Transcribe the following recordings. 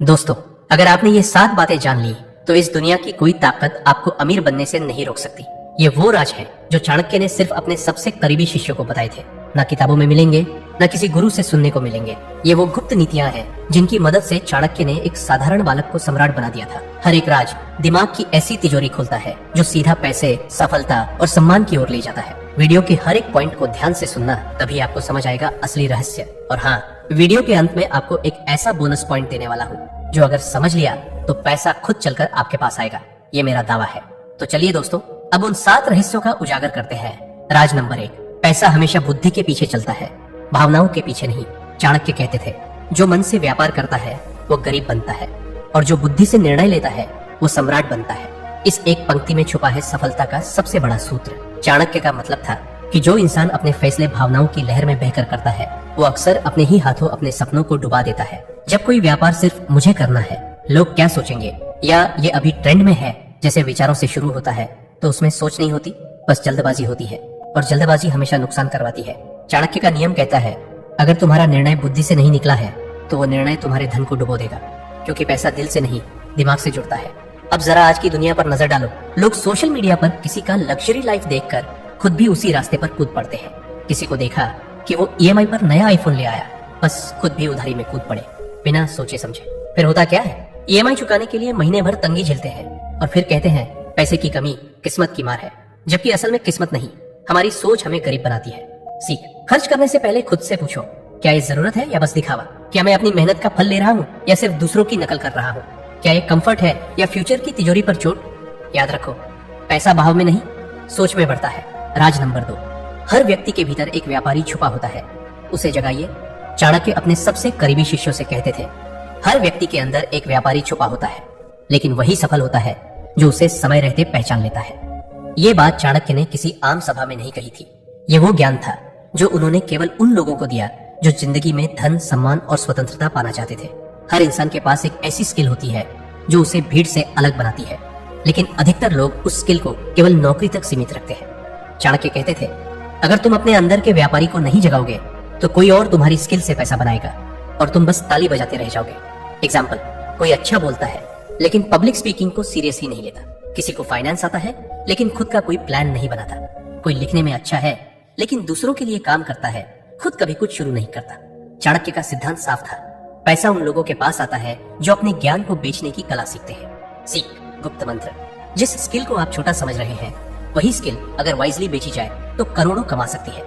दोस्तों, अगर आपने ये 7 बातें जान ली तो इस दुनिया की कोई ताकत आपको अमीर बनने से नहीं रोक सकती। ये वो राज है जो चाणक्य ने सिर्फ अपने सबसे करीबी शिष्यों को बताए थे। ना किताबों में मिलेंगे, ना किसी गुरु से सुनने को मिलेंगे। ये वो गुप्त नीतियां हैं जिनकी मदद से चाणक्य ने एक साधारण बालक को सम्राट बना दिया था। हर एक राज दिमाग की ऐसी तिजोरी खोलता है जो सीधा पैसे, सफलता और सम्मान की ओर ले जाता है। वीडियो के हर एक पॉइंट को ध्यान से सुनना, तभी आपको समझ आएगा असली रहस्य। और हाँ, वीडियो के अंत में आपको एक ऐसा बोनस पॉइंट देने वाला हूँ जो अगर समझ लिया तो पैसा खुद चलकर आपके पास आएगा। ये मेरा दावा है। तो चलिए दोस्तों, अब उन 7 रहस्यों का उजागर करते हैं। राज नंबर 1, पैसा हमेशा बुद्धि के पीछे चलता है, भावनाओं के पीछे नहीं। चाणक्य कहते थे, जो मन से व्यापार करता है वो गरीब बनता है, और जो बुद्धि से निर्णय लेता है वो सम्राट बनता है। इस एक पंक्ति में छुपा है सफलता का सबसे बड़ा सूत्र। चाणक्य का मतलब था कि जो इंसान अपने फैसले भावनाओं की लहर में बहकर करता है वो अक्सर अपने ही हाथों अपने सपनों को डुबा देता है। जब कोई व्यापार सिर्फ मुझे करना है, लोग क्या सोचेंगे, या ये अभी ट्रेंड में है जैसे विचारों से शुरू होता है, तो उसमें सोच नहीं होती, बस जल्दबाजी होती है, और जल्दबाजी हमेशा नुकसान करवाती है। चाणक्य का नियम कहता है, अगर तुम्हारा निर्णय बुद्धि से नहीं निकला है तो वो निर्णय तुम्हारे धन को डुबो देगा, क्योंकि पैसा दिल से नहीं दिमाग से जुड़ता है। अब जरा आज की दुनिया पर नजर डालो। लोग सोशल मीडिया पर किसी का लग्जरी लाइफ देखकर खुद भी उसी रास्ते पर कूद पड़ते हैं। किसी को देखा कि वो ईएमआई पर नया आईफोन ले आया, बस खुद भी उधारी में कूद पड़े बिना सोचे समझे। फिर होता क्या है, ईएमआई चुकाने के लिए महीने भर तंगी झेलते हैं और फिर कहते हैं पैसे की कमी किस्मत की मार है। जबकि असल में किस्मत नहीं, हमारी सोच हमें गरीब बनाती है। सीख, खर्च करने से पहले खुद से पूछो, क्या ये जरूरत है या बस दिखावा? क्या मैं अपनी मेहनत का फल ले रहा हूँ या सिर्फ दूसरों की नकल कर रहा हूँ? क्या ये कंफर्ट है या फ्यूचर की तिजोरी पर चोट? याद रखो, पैसा भाव में नहीं, सोच में बढ़ता है। राज नंबर 2, हर व्यक्ति के भीतर एक व्यापारी छुपा होता है, उसे जगाइए। चाणक्य अपने सबसे करीबी शिष्यों से कहते थे, हर व्यक्ति के अंदर एक व्यापारी छुपा होता है, लेकिन वही सफल होता है जो उसे समय रहते पहचान लेता है। ये बात चाणक्य ने किसी आम सभा में नहीं कही थी। ये वो ज्ञान था जो उन्होंने केवल उन लोगों को दिया जो जिंदगी में धन, सम्मान और स्वतंत्रता पाना चाहते थे। हर इंसान के पास एक ऐसी स्किल होती है जो उसे भीड़ से अलग बनाती है, लेकिन अधिकतर लोग उस स्किल को केवल नौकरी तक सीमित रखते हैं। चाणक्य कहते थे, अगर तुम अपने अंदर के व्यापारी को नहीं जगाओगे तो कोई और तुम्हारी स्किल से पैसा बनाएगा और तुम बस ताली बजाते रह जाओगे। एग्जाम्पल, कोई अच्छा बोलता है लेकिन पब्लिक स्पीकिंग को सीरियस ही नहीं लेता। किसी को फाइनेंस आता है लेकिन खुद का कोई प्लान नहीं बनाता। कोई लिखने में अच्छा है लेकिन दूसरों के लिए काम करता है, खुद कभी कुछ शुरू नहीं करता। चाणक्य का सिद्धांत साफ था, पैसा उन लोगों के पास आता है जो अपने ज्ञान को बेचने की कला सीखते हैं। सीख, गुप्त मंत्र, जिस स्किल को आप छोटा समझ रहे हैं वही स्किल अगर वाइजली बेची जाए तो करोड़ों कमा सकती है।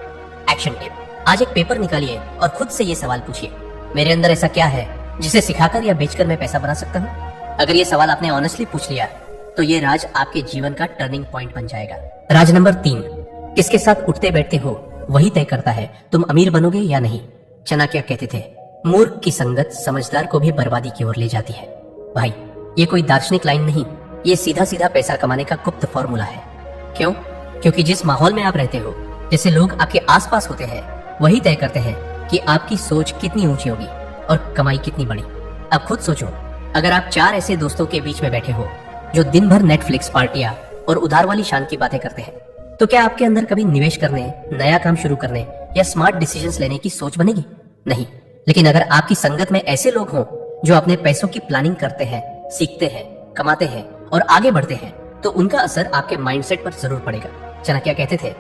एक्शन टिप, आज एक पेपर निकालिए और खुद से ये सवाल पूछिए, मेरे अंदर ऐसा क्या है जिसे सिखाकर या बेचकर मैं पैसा बना सकता हूँ? अगर ये सवाल आपने ऑनेस्टली पूछ लिया तो ये राज आपके जीवन का टर्निंग पॉइंट बन जाएगा। राज नंबर 3, किसके साथ उठते बैठते हो वही तय करता है तुम अमीर बनोगे या नहीं। चाणक्य कहते थे, मूर्ख की संगत समझदार को भी बर्बादी की ओर ले जाती है। भाई, ये कोई दार्शनिक लाइन नहीं, ये सीधा सीधा पैसा कमाने का गुप्त फॉर्मूला है। क्यों? क्योंकि जिस माहौल में आप रहते हो, जैसे लोग आपके आसपास होते हैं, वही तय करते हैं कि आपकी सोच कितनी ऊंची होगी और कमाई कितनी बड़ी। अब खुद सोचो, अगर आप 4 ऐसे दोस्तों के बीच में बैठे हो जो दिन भर नेटफ्लिक्स पार्टियां और उधार वाली शान की बातें करते हैं, तो क्या आपके अंदर कभी निवेश करने, नया काम शुरू करने या स्मार्ट डिसीजंस लेने की सोच बनेगी? नहीं। लेकिन अगर आपकी संगत में ऐसे लोग हों जो अपने पैसों की प्लानिंग करते हैं, सीखते हैं, कमाते हैं और आगे बढ़ते हैं, तो उनका असर आपके माइंडसेट पर जरूर पड़ेगा। चाणक्य कहते थे,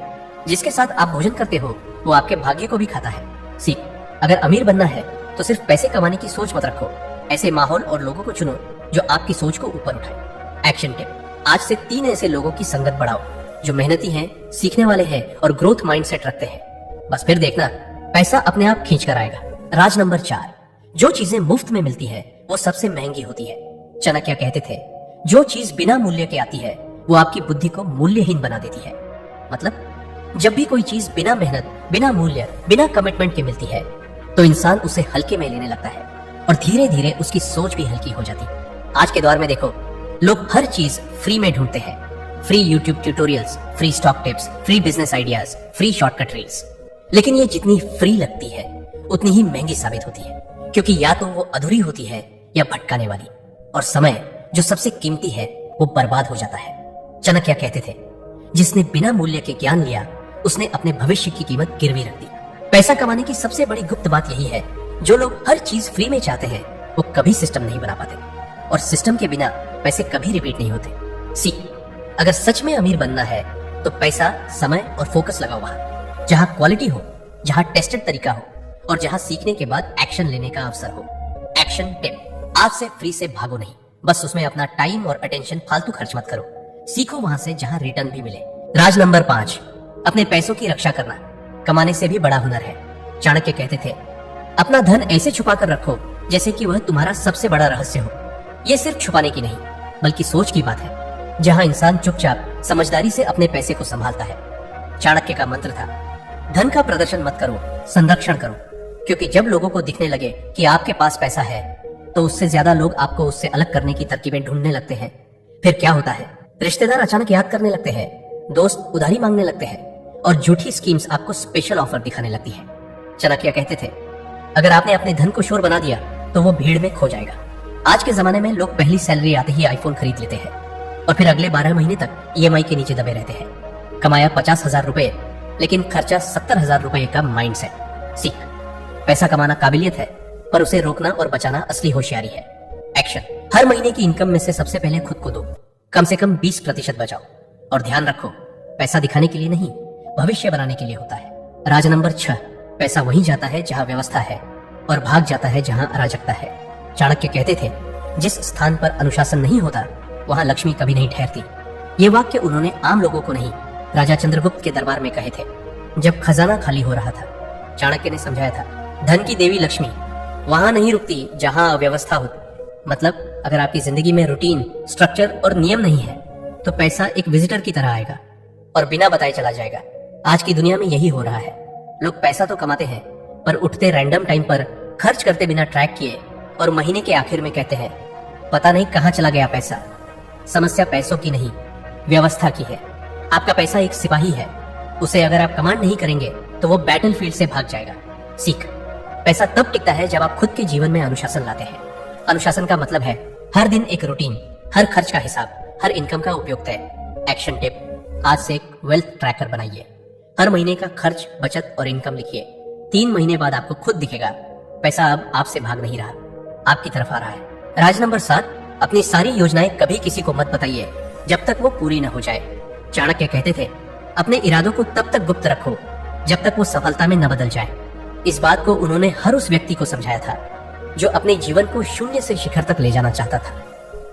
जिसके साथ आप भोजन करते हो वो आपके भाग्य को भी खाता है। सीख, अगर अमीर बनना है तो सिर्फ पैसे कमाने की सोच मत रखो, ऐसे माहौल और लोगों को चुनो जो आपकी सोच को ऊपर उठाए। एक्शन टिप, आज से 3 ऐसे लोगों की संगत बढ़ाओ जो मेहनती हैं, सीखने वाले हैं और ग्रोथ माइंडसेट रखते हैं। बस फिर देखना, पैसा अपने आप खींच कर आएगा। राज नंबर 4, जो चीजें मुफ्त में मिलती है वो सबसे महंगी होती है। चाणक्य कहते थे, जो चीज बिना मूल्य के आती है वो आपकी बुद्धि को मूल्यहीन बना देती है। मतलब, जब भी कोई चीज बिना मेहनत, बिना मूल्य, बिना कमिटमेंट के मिलती है तो इंसान उसे हल्के में लेने लगता है और धीरे धीरे उसकी सोच भी हल्की हो जाती है। आज के दौर में देखो, लोग हर चीज फ्री में ढूंढते हैं। Free YouTube tutorials, free stock tips, free business ideas, free shortcut reels. लेकिन ये जितनी फ्री लगती है उतनी ही महंगी साबित होती है, क्योंकि या तो वो अधूरी होती है या भटकाने वाली, और समय जो सबसे कीमती है वो बर्बाद हो जाता है। चाणक्य कहते थे, जिसने बिना मूल्य के ज्ञान लिया उसने अपने भविष्य की कीमत गिरवी रख दी। पैसा कमाने की सबसे बड़ी गुप्त बात यही है, जो लोग हर चीज फ्री में चाहते हैं वो कभी सिस्टम नहीं बना पाते, और सिस्टम के बिना पैसे कभी रिपीट नहीं होते। सी, अगर सच में अमीर बनना है तो पैसा, समय और फोकस लगाओ वहां जहां क्वालिटी हो, जहां टेस्टेड तरीका हो और जहां सीखने के बाद एक्शन लेने का अवसर हो। एक्शन टिप, आज से फ्री से भागो नहीं, बस उसमें अपना टाइम और अटेंशन फालतू खर्च मत करो। सीखो वहां से जहां रिटर्न भी मिले। राज नंबर 5, अपने पैसों की रक्षा करना कमाने से भी बड़ा हुनर है। चाणक्य कहते थे, अपना धन ऐसे छुपा कर रखो जैसे कि वह तुम्हारा सबसे बड़ा रहस्य हो। यह सिर्फ छुपाने की नहीं बल्कि सोच की बात है, जहां इंसान चुपचाप समझदारी से अपने पैसे को संभालता है। चाणक्य का मंत्र था, धन का प्रदर्शन मत करो, संरक्षण करो, क्योंकि जब लोगों को दिखने लगे कि आपके पास पैसा है तो उससे ज्यादा लोग आपको उससे अलग करने की तरकीबें ढूंढने लगते हैं। फिर क्या होता है, रिश्तेदार अचानक याद करने लगते हैं, दोस्त उधारी मांगने लगते हैं और झूठी स्कीम्स आपको स्पेशल ऑफर दिखाने लगती है। चाणक्य कहते थे, अगर आपने अपने धन को शोर बना दिया तो वो भीड़ में खो जाएगा। आज के जमाने में लोग पहली सैलरी आते ही आईफोन खरीद लेते हैं और फिर अगले 12 महीने तक EMI के नीचे दबे रहते हैं। कमाया 50,000 रुपए लेकिन खर्चा 70,000 रुपए का माइंड सेट। सीख, पैसा कमाना काबिलियत है पर उसे रोकना और बचाना असली होशियारी है। एक्शन, हर महीने की इनकम में से सबसे पहले खुद को दो, कम से कम 20% बचाओ और ध्यान रखो, पैसा दिखाने के लिए नहीं, भविष्य बनाने के लिए होता है। राज नंबर 6, पैसा वहीं जाता है जहां व्यवस्था है और भाग जाता है जहां अराजकता है। चाणक्य कहते थे, जिस स्थान पर अनुशासन नहीं होता वहां लक्ष्मी कभी नहीं ठहरती। ये वाक्य उन्होंने आम लोगों को नहीं, राजा चंद्रगुप्त के दरबार में कहे थे जब खजाना खाली हो रहा था। चाणक्य ने समझाया था, धन की देवी लक्ष्मी वहां नहीं रुकती जहां अव्यवस्था हो। मतलब अगर आपकी जिंदगी में रूटीन, स्ट्रक्चर और नियम नहीं है तो पैसा एक विजिटर की तरह आएगा और बिना बताए चला जाएगा। आज की दुनिया में यही हो रहा है, लोग पैसा तो कमाते हैं पर उठते रैंडम टाइम पर, खर्च करते बिना ट्रैक किए और महीने के आखिर में कहते हैं पता नहीं कहां चला गया पैसा। समस्या पैसों की नहीं, व्यवस्था की है। आपका पैसा एक सिपाही है, उसे अगर आप कमांड नहीं करेंगे तो वो बैटलफील्ड से भाग जाएगा। सीख, पैसा तब टिकता है जब आप खुद के जीवन में अनुशासन लाते हैं। अनुशासन का मतलब है हर दिन एक रूटीन, हर खर्च का हिसाब, हर इनकम का उपयोग तय। एक्शन टिप, आज से एक वेल्थ ट्रैकर बनाइए। हर महीने का खर्च, बचत और इनकम लिखिए। 3 महीने बाद आपको खुद दिखेगा पैसा अब आपसे भाग नहीं रहा, आपकी तरफ आ रहा है। राज नंबर 7, अपनी सारी योजनाएं कभी किसी को मत बताइए जब तक वो पूरी न हो जाए। चाणक्य कहते थे, अपने इरादों को तब तक गुप्त रखो जब तक वो सफलता में न बदल जाए। इस बात को उन्होंने हर उस व्यक्ति को समझाया था जो अपने जीवन को शून्य से शिखर तक ले जाना चाहता था।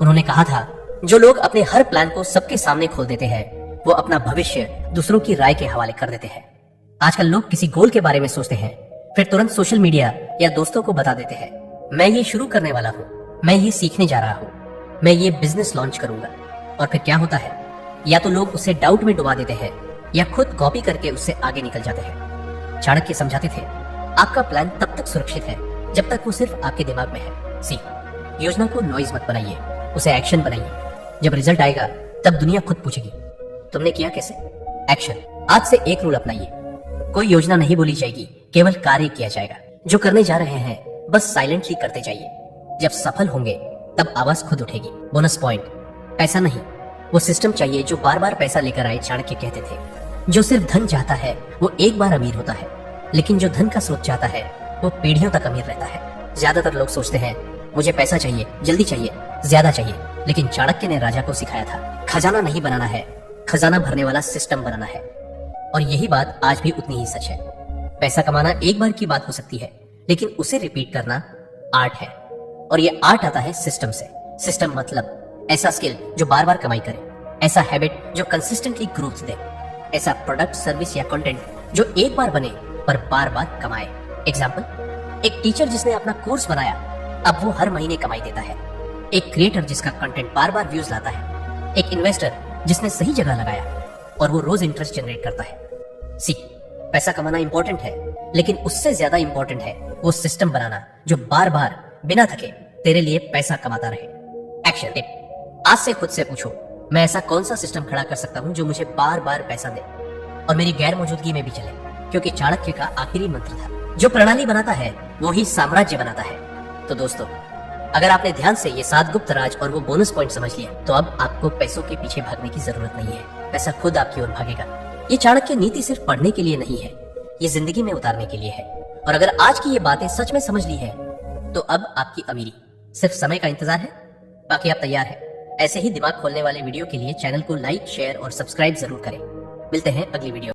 उन्होंने कहा था, जो लोग अपने हर प्लान को सबके सामने खोल देते हैं वो अपना भविष्य दूसरों की राय के हवाले कर देते हैं। आजकल लोग किसी गोल के बारे में सोचते हैं फिर तुरंत सोशल मीडिया या दोस्तों को बता देते हैं, मैं ये शुरू करने वाला हूँ, मैं ये सीखने जा रहा हूँ, मैं ये बिजनेस लॉन्च करूंगा। और फिर क्या होता है, या तो लोग उसे डाउट में डुबा देते हैं या खुद कॉपी करके उससे आगे निकल जाते हैं। चाणक्य समझाते थे, आपका प्लान तब तक सुरक्षित है जब तक वो सिर्फ आपके दिमाग में है। सी, योजना को नॉइज मत बनाइए, उसे एक्शन बनाइए। जब रिजल्ट आएगा तब दुनिया खुद पूछेगी, तुमने किया कैसे। एक्शन, आज से एक रूल अपनाइए, कोई योजना नहीं बोली जाएगी, केवल कार्य किया जाएगा। जो करने जा रहे हैं बस साइलेंटली करते जाइए, जब सफल होंगे तब आवाज खुद उठेगी। बोनस पॉइंट, पैसा नहीं, वो सिस्टम चाहिए जो बार बार पैसा लेकर आए। चाणक्य कहते थे, जो सिर्फ धन चाहता है वो एक बार अमीर होता है, लेकिन जो धन का स्रोत चाहता है वो पीढ़ियों तक अमीर रहता है। ज्यादातर लोग सोचते हैं मुझे पैसा चाहिए, जल्दी चाहिए, ज्यादा चाहिए, लेकिन चाणक्य ने राजा को सिखाया था, खजाना नहीं बनाना है, खजाना भरने वाला सिस्टम बनाना है। और यही बात आज भी उतनी ही सच है। पैसा कमाना एक बार की बात हो सकती है, लेकिन उसे रिपीट करना आर्ट है, और ये आर्ट आता है सिस्टम से। सिस्टम मतलब ऐसा स्किल जो बार बार कमाई करे, ऐसा हैबिट जो कंसिस्टेंटली ग्रोथ दे, ऐसा प्रोडक्ट, सर्विस या कंटेंट जो एक बार बने पर बार बार कमाए। एग्जाम्पल, एक टीचर जिसने अपना कोर्स बनाया अब वो हर महीने कमाई देता है। एक क्रिएटर जिसका कंटेंट बार बार व्यूज लाता है। एक इन्वेस्टर जिसने सही जगह लगाया और वो रोज इंटरेस्ट जनरेट करता है। सी, पैसा कमाना इंपॉर्टेंट है, लेकिन उससे ज्यादा इंपॉर्टेंट है वो सिस्टम बनाना जो बार बार बिना थके तेरे लिए पैसा कमाता रहे। एक्शन टिप, आज से खुद से पूछो, मैं ऐसा कौन सा सिस्टम खड़ा कर सकता हूँ जो मुझे बार बार पैसा दे और मेरी गैर मौजूदगी में भी चले। क्योंकि चाणक्य का आखिरी मंत्र था, जो प्रणाली बनाता है वो ही साम्राज्य बनाता है। तो दोस्तों, अगर आपने ध्यान से ये 7 गुप्त राज और वो बोनस पॉइंट समझ लिया तो अब आपको पैसों के पीछे भागने की जरूरत नहीं है। पैसा खुद आपकी ओर भागेगा। ये चाणक्य नीति सिर्फ पढ़ने के लिए नहीं है, ये जिंदगी में उतारने के लिए है। और अगर आज की ये बातें सच में समझ ली है तो अब आपकी अमीरी सिर्फ समय का इंतजार है। बाकी आप तैयार हैं ऐसे ही दिमाग खोलने वाले वीडियो के लिए चैनल को लाइक, शेयर और सब्सक्राइब जरूर करें। मिलते हैं अगली वीडियो।